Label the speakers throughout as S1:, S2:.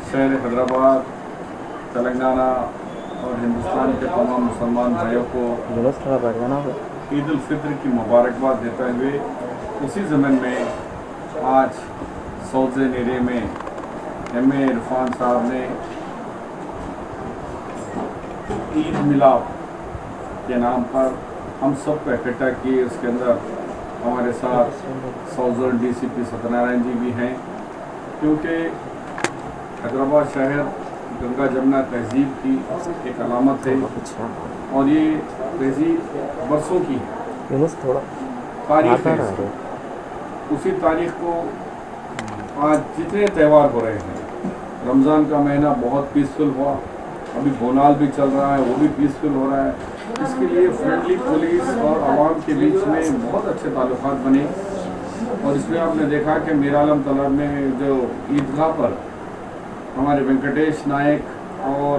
S1: शहर हैदराबाद, तेलंगाना और हिंदुस्तान के तमाम मुसलमान भाइयों को ईद उल फित्र की मुबारकबाद देते हुए उसी ज़मीन में आज सौज़े नीरे में MA इरफान साहब ने ईद मिलाप के नाम पर हम सब को इकट्ठा किए। उसके अंदर हमारे साथ सौजन DCP सत्यनारायण जी भी हैं, क्योंकि हैदराबाद शहर गंगा जमुना तहजीब की एक अलामत है और ये तहजीब बरसों की तारीख है। उसी तारीख को आज जितने त्यौहार हो रहे हैं, रमज़ान का महीना बहुत पीसफुल हुआ, अभी बोनाल भी चल रहा है, वो भी पीसफुल हो रहा है। इसके लिए फ्रेंडली पुलिस और आवाम के बीच में बहुत अच्छे ताल्लुकात बने। और इसमें आपने देखा कि मीरालम तलब में जो ईदगाह पर हमारे वेंकटेश नायक और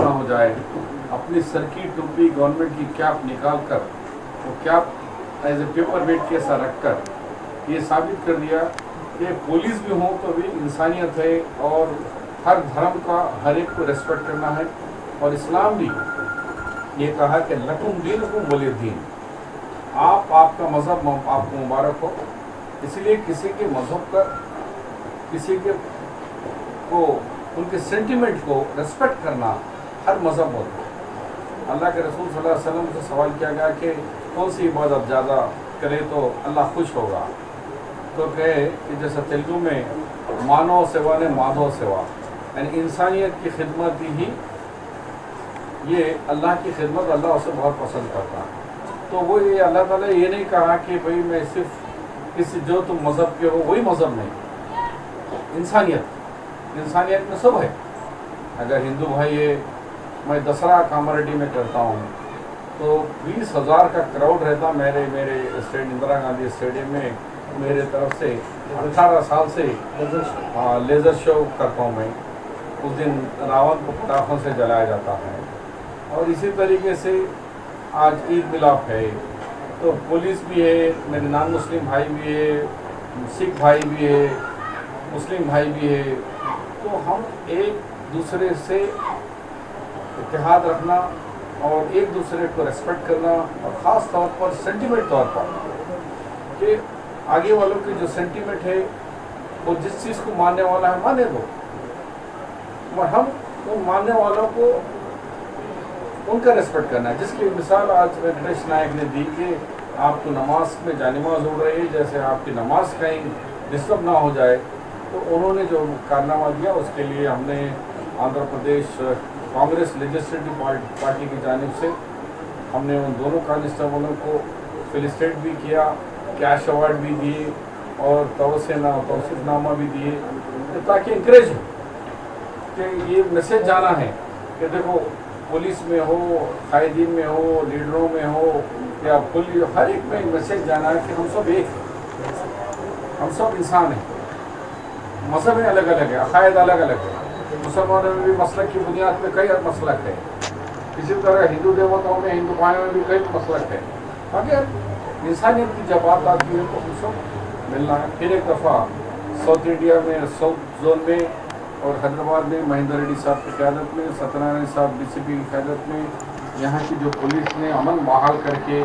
S1: हो जाए अपनी सर की टोपी गवर्नमेंट की कैप निकाल कर वो cap as a paperweight के साथ रख कर ये साबित कर दिया कि पुलिस भी हो तो भी इंसानियत है और हर धर्म का हर एक को रेस्पेक्ट करना है। और इस्लाम भी ये कहा कि लकुम दीनुकुम वली दीन, आपका मज़हब आपको मुबारक हो। इसलिए किसी के मज़हब का किसी के को उनके सेंटिमेंट को रेस्पेक्ट करना हर मज़हब होता है। अल्लाह के रसूल सल्लल्लाहु अलैहि वसल्लम से सवाल किया गया कि कौन सी इबादत ज़्यादा करे तो अल्लाह खुश होगा, तो कहे कि जैसे तेलुगु में मानव सेवा ने माधव सेवा, यानी इंसानियत की खिदमत ही ये अल्लाह की खिदमत, अल्लाह उसे बहुत पसंद करता है। तो वो ये अल्लाह ताला ये नहीं कहा कि भाई मैं सिर्फ किसी जो तुम मज़हब के हो वही मज़हब नहीं, इंसानियत में सब है। अगर हिंदू भाई है, मैं दसरा कामारेड्डी में करता हूँ तो 20,000 का क्राउड रहता मेरे स्टेडियम इंदिरा गांधी स्टेडियम में। मेरे तरफ से 18 साल से लेज़र शो करता हूँ मैं। उस दिन रावण को पटाखों से जलाया जाता है। और इसी तरीके से आज ईद मिलाप है, तो पुलिस भी है, मेरे नॉन मुस्लिम भाई भी है, सिख भाई भी है, मुस्लिम भाई भी है। तो हम एक दूसरे से इत्तेहाद रखना और एक दूसरे को रेस्पेक्ट करना, और ख़ास तौर पर सेंटिमेंट तौर पर कि आगे वालों की जो सेंटिमेंट है वो जिस चीज़ को मानने वाला है माने दो, और हम उन मानने वालों को उनका रेस्पेक्ट करना है। जिसकी मिसाल आज वेंकटेश नायक ने दी कि आपको नमाज में जानिमाज उड़ रही है, जैसे आपकी नमाज कहीं डिस्टर्ब ना हो जाए, तो उन्होंने जो कारनामा दिया उसके लिए हमने आंध्र प्रदेश कांग्रेस लेजिस्लेटिव पार्टी की जानिब से हमने उन दोनों कांस्टेबलों को फेलिसिटेट भी किया, कैश अवार्ड भी दिए और तौसीफनामा भी दिए, ताकि इंकरेज हो कि ये मैसेज जाना है कि देखो पुलिस में हो, कायदीन में हो, लीडरों में हो या पुलिस, हर एक में मैसेज जाना है कि हम सब एक हैं, हम सब इंसान हैं। मज़हब अलग अलग है, अक़ायद अलग अलग है। मुसलमानों में भी मसलक की बुनियाद पे कई मसलक है, इसी तरह हिंदू देवताओं में, हिंदू भाइयों में भी कई मसलक है। अगर इंसानियत की जब बात आती है तो हम सब मिलना है। फिर एक दफ़ा साउथ इंडिया में, साउथ जोन में और हैदराबाद में महेंद्र रेड्डी साहब की क़यादत में, सत्यनारायण साहब DCP की क़यादत में यहाँ की जो पुलिस ने अमन बहाल करके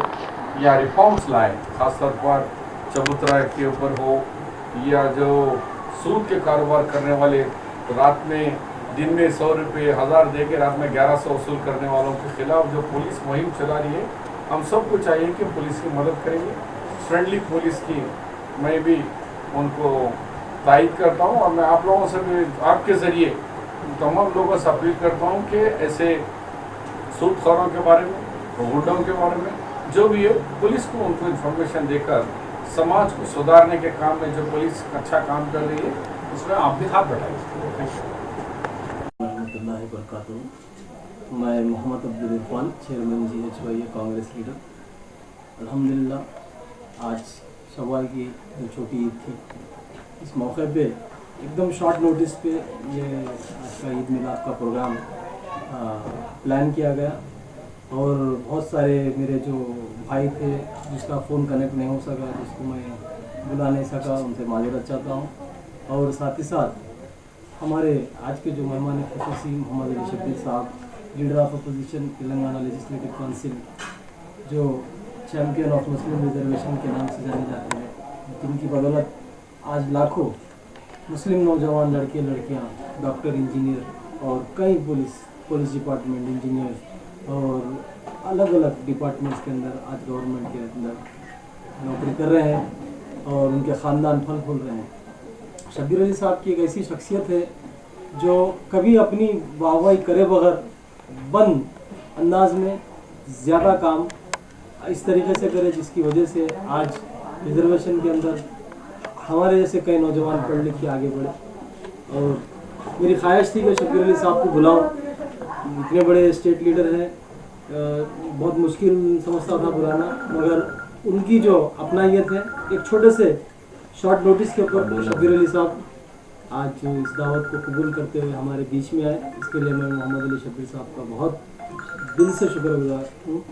S1: या रिफॉर्म्स लाए, ख़ासतौर पर चबूतरा के ऊपर हो या जो सूद के कारोबार करने वाले रात में दिन में 100 रुपये 1000 दे के रात में 1100 वसूल करने वालों के खिलाफ जो पुलिस मुहिम चला रही है, हम सबको चाहिए कि पुलिस की मदद करेंगे। फ्रेंडली पुलिस की मैं भी उनको तायद करता हूँ, और मैं आप लोगों से भी आपके ज़रिए तमाम लोगों से अपील करता हूँ कि ऐसे सूदखोरों के बारे में, गुंडों के बारे में जो भी है, पुलिस को उनको इन्फॉर्मेशन देकर समाज को सुधारने के काम में जो पुलिस अच्छा काम कर रही है उसमें आप भी हाथ बढ़ाइए।
S2: मैं Mohammad Abdul Irfan, chairman GHY Congress leader. अल्हम्दुलिल्लाह आज शव्वाल की जो छोटी ईद थी, इस मौके पे एकदम शॉर्ट नोटिस पे ये आज का ईद मिलाद का प्रोग्राम प्लान किया गया, और बहुत सारे मेरे जो भाई थे जिसका फ़ोन कनेक्ट नहीं हो सका, जिसको मैं बुला नहीं सका, उनसे माजरत चाहता हूँ। और साथ ही साथ हमारे आज के जो मेहमान खुसूसी मोहम्मद अली शब्बीर साहब, leader of opposition Telangana legislative council, जो चैम्पियन ऑफ मुस्लिम रिजर्वेशन के नाम से जाने जाते हैं, जिनकी बदौलत आज लाखों मुस्लिम नौजवान लड़के लड़कियां डॉक्टर, इंजीनियर और कई पुलिस डिपार्टमेंट, इंजीनियर और अलग अलग डिपार्टमेंट्स के अंदर आज गवर्नमेंट के अंदर नौकरी कर रहे हैं और उनके ख़ानदान फल फूल रहे हैं। शब्बीर अली साहब की एक ऐसी शख्सियत है जो कभी अपनी वाहवाही करे बगैर बंद अंदाज में ज़्यादा काम इस तरीके से करे जिसकी वजह से आज रिजर्वेशन के अंदर हमारे जैसे कई नौजवान पढ़ लिख के आगे बढ़े। और मेरी ख्वाहिश थी कि शब्बीर अली साहब को बुलाऊं, इतने बड़े स्टेट लीडर हैं, बहुत मुश्किल समझता था बुलाना, मगर उनकी जो अपनाइयत है, एक छोटे से शॉर्ट नोटिस के ऊपर शब्बीर अली साहब आज इस दावत को कबूल करते हुए हमारे बीच में आए। इसके लिए मैं मोहम्मद अली शब्बीर साहब का बहुत दिल से शुक्रगुजार हूँ।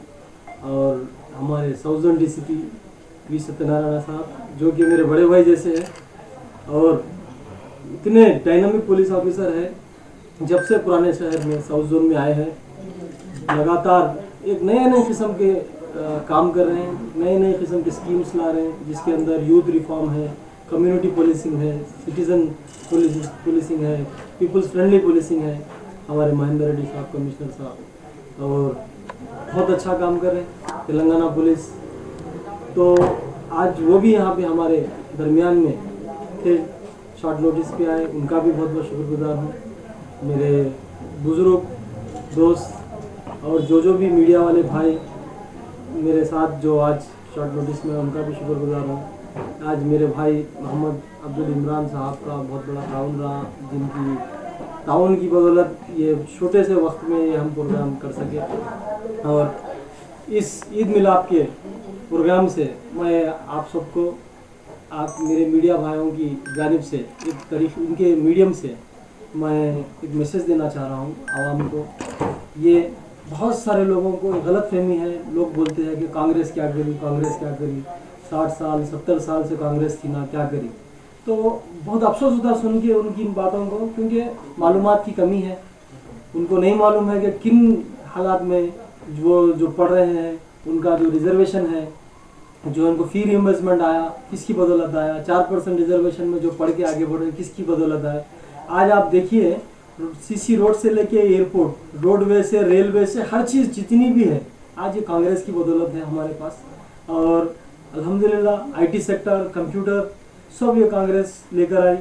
S2: और हमारे साउथर्न डीसीपी वी सत्यनारायण साहब, जो कि मेरे बड़े भाई जैसे हैं और इतने डायनामिक पुलिस ऑफिसर है, जब से पुराने शहर में साउथ जोन में आए हैं, लगातार एक नए किस्म के काम कर रहे हैं, नए किस्म के स्कीम्स ला रहे हैं, जिसके अंदर यूथ रिफॉर्म है, कम्युनिटी पुलिसिंग है, सिटीज़न पुलिसिंग है, पीपल्स फ्रेंडली पुलिसिंग है। हमारे महेंद्र रेड्डी साहब, कमिश्नर साहब, और बहुत अच्छा काम कर रहे हैं तेलंगाना पुलिस। तो आज वो भी यहाँ पे हमारे दरमियान में थे, शॉर्ट नोटिस पे आए, उनका भी बहुत बहुत शुक्रगुजार हूँ। मेरे बुज़ुर्ग दोस्त और जो भी मीडिया वाले भाई मेरे साथ जो आज शॉर्ट नोटिस में, उनका भी शुक्रगुजार हूँ। आज मेरे भाई मोहम्मद अब्दुल इमरान साहब का बहुत बड़ा ताउन रहा, जिनकी ताउन की बदौलत ये छोटे से वक्त में ये हम प्रोग्राम कर सके। और इस ईद मिलाद के प्रोग्राम से मैं आप सबको, आप मेरे मीडिया भाइयों की जानिब से एक तरीके, उनके मीडियम से मैं एक मैसेज देना चाह रहा हूँ आवाम को। ये बहुत सारे लोगों को गलत फहमी है, लोग बोलते हैं कि कांग्रेस क्या करी, कांग्रेस क्या करी, 60 साल 70 साल से कांग्रेस थी ना, क्या करी। तो बहुत अफसोस होता सुन के उनकी इन बातों को, क्योंकि मालूमात की कमी है, उनको नहीं मालूम है कि किन हालात में जो पढ़ रहे हैं, उनका जो रिजर्वेशन है, जो उनको फी रिइंबर्समेंट आया, किसकी बदौलत आया, 4% रिजर्वेशन में जो पढ़ के आगे बढ़ रहे, किसकी बदौलत आया। आज आप देखिए, सीसी रोड से लेके एयरपोर्ट, रोडवे से, रेलवे से, हर चीज़ जितनी भी है आज ये कांग्रेस की बदौलत है हमारे पास। और अल्हम्दुलिल्लाह आईटी सेक्टर, कंप्यूटर, सब ये कांग्रेस लेकर आई।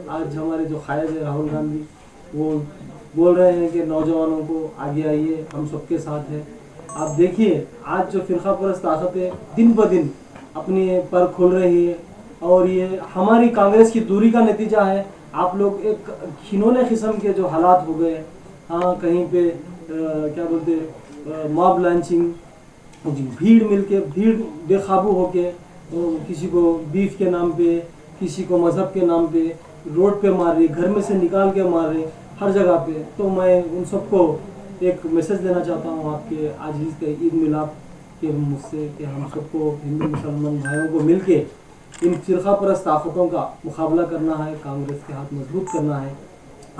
S2: आज हमारे जो क़ायद है राहुल गांधी, वो बोल रहे हैं कि नौजवानों को आगे आइए, हम सबके साथ हैं। आप देखिए आज जो फ़िरक़ा परस्त ताकतें दिन ब दिन अपने पर खोल रही है, और ये हमारी कांग्रेस की दूरी का नतीजा है। आप लोग एक खिलौने किस्म के जो हालात हो गए, हाँ कहीं पे क्या बोलते मॉब लॉन्चिंग, भीड़ बेकाबू होके किसी को बीफ के नाम पे, किसी को मज़हब के नाम पे रोड पे मार रही, घर में से निकाल के मार रही, हर जगह पे। तो मैं उन सबको एक मैसेज देना चाहता हूँ आपके आज के ईद मिलाद के मुझसे, कि हम सबको हिंदू मुसलमान भाइयों को मिल के इन फ़िरक़ा परस्त ताकतों का मुकाबला करना है, कांग्रेस के हाथ मजबूत करना है।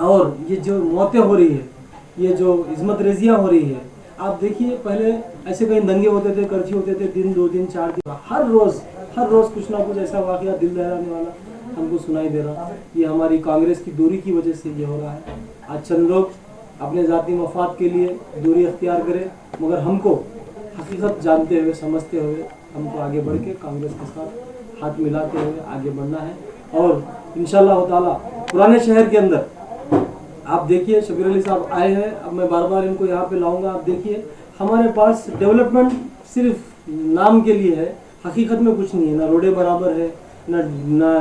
S2: और ये जो मौतें हो रही है, ये जो इज़्मत रेज़ियाँ हो रही है, आप देखिए पहले ऐसे कहीं दंगे होते थे, कर्फ्यू होते थे, दिन 2 दिन 4 दिन, हर रोज़ कुछ ना कुछ ऐसा वाक़या दिल दहलाने वाला हमको सुनाई दे रहा। ये हमारी कांग्रेस की दूरी की वजह से ये हो रहा है। आज चंद लोग अपने ज़ाती मफाद के लिए दूरी अख्तियार करें, मगर हमको हकीकत जानते हुए, समझते हुए हमको आगे बढ़ के कांग्रेस के साथ हाथ मिलाते हुए आगे बढ़ना है। और इंशाअल्लाह ताला पुराने शहर के अंदर आप देखिए, शब्बीर अली साहब आए हैं, अब मैं बार बार इनको यहाँ पे लाऊंगा। आप देखिए हमारे पास डेवलपमेंट सिर्फ नाम के लिए है, हकीकत में कुछ नहीं है। ना रोडें बराबर है, ना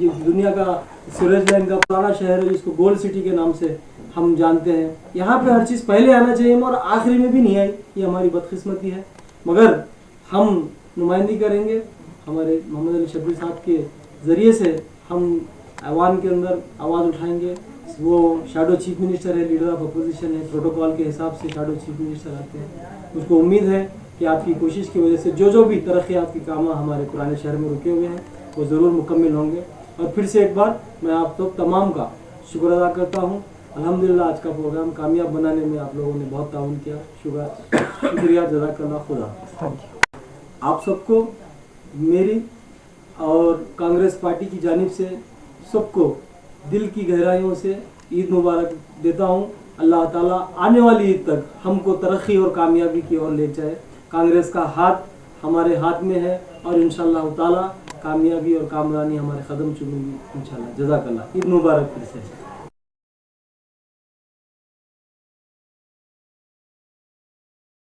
S2: ये दुनिया का सीवरेज लाइन का पुराना शहर है जिसको गोल्ड सिटी के नाम से हम जानते हैं। यहाँ पे हर चीज़ पहले आना चाहिए और आखिरी में भी नहीं आई, ये हमारी बदकिस्मती है। मगर हम नुमाइंदगी करेंगे, हमारे मोहम्मद अली शब्बीर साहब के ज़रिए से हम ऐवान के अंदर आवाज़ उठाएंगे। वो शैडो चीफ मिनिस्टर है, लीडर ऑफ अपोजिशन है, प्रोटोकॉल के हिसाब से शैडो चीफ मिनिस्टर आते हैं। मुझको उम्मीद है कि आपकी कोशिश की वजह से जो भी तरक्यात के काम हमारे पुराने शहर में रुके हुए हैं वो ज़रूर मुकम्मल होंगे। और फिर से एक बार मैं आप तो तमाम का शुक्र अदा करता हूँ। अल्हम्दुलिल्लाह आज का प्रोग्राम कामयाब बनाने में आप लोगों ने बहुत ताउन किया, शुक्रिया, जज़ाकल्लाह, खुदा। आप सबको मेरी और कांग्रेस पार्टी की जानिब से सबको दिल की गहराइयों से ईद मुबारक देता हूँ। अल्लाह ताला आने वाली ईद तक हमको तरक्की और कामयाबी की ओर ले जाए। कांग्रेस का हाथ हमारे हाथ में है और इंशाअल्लाह ताला कामयाबी और कामरानी हमारे कदम चूमेगी इंशाअल्लाह। जज़ाकल्लाह, ईद मुबारक फिर से।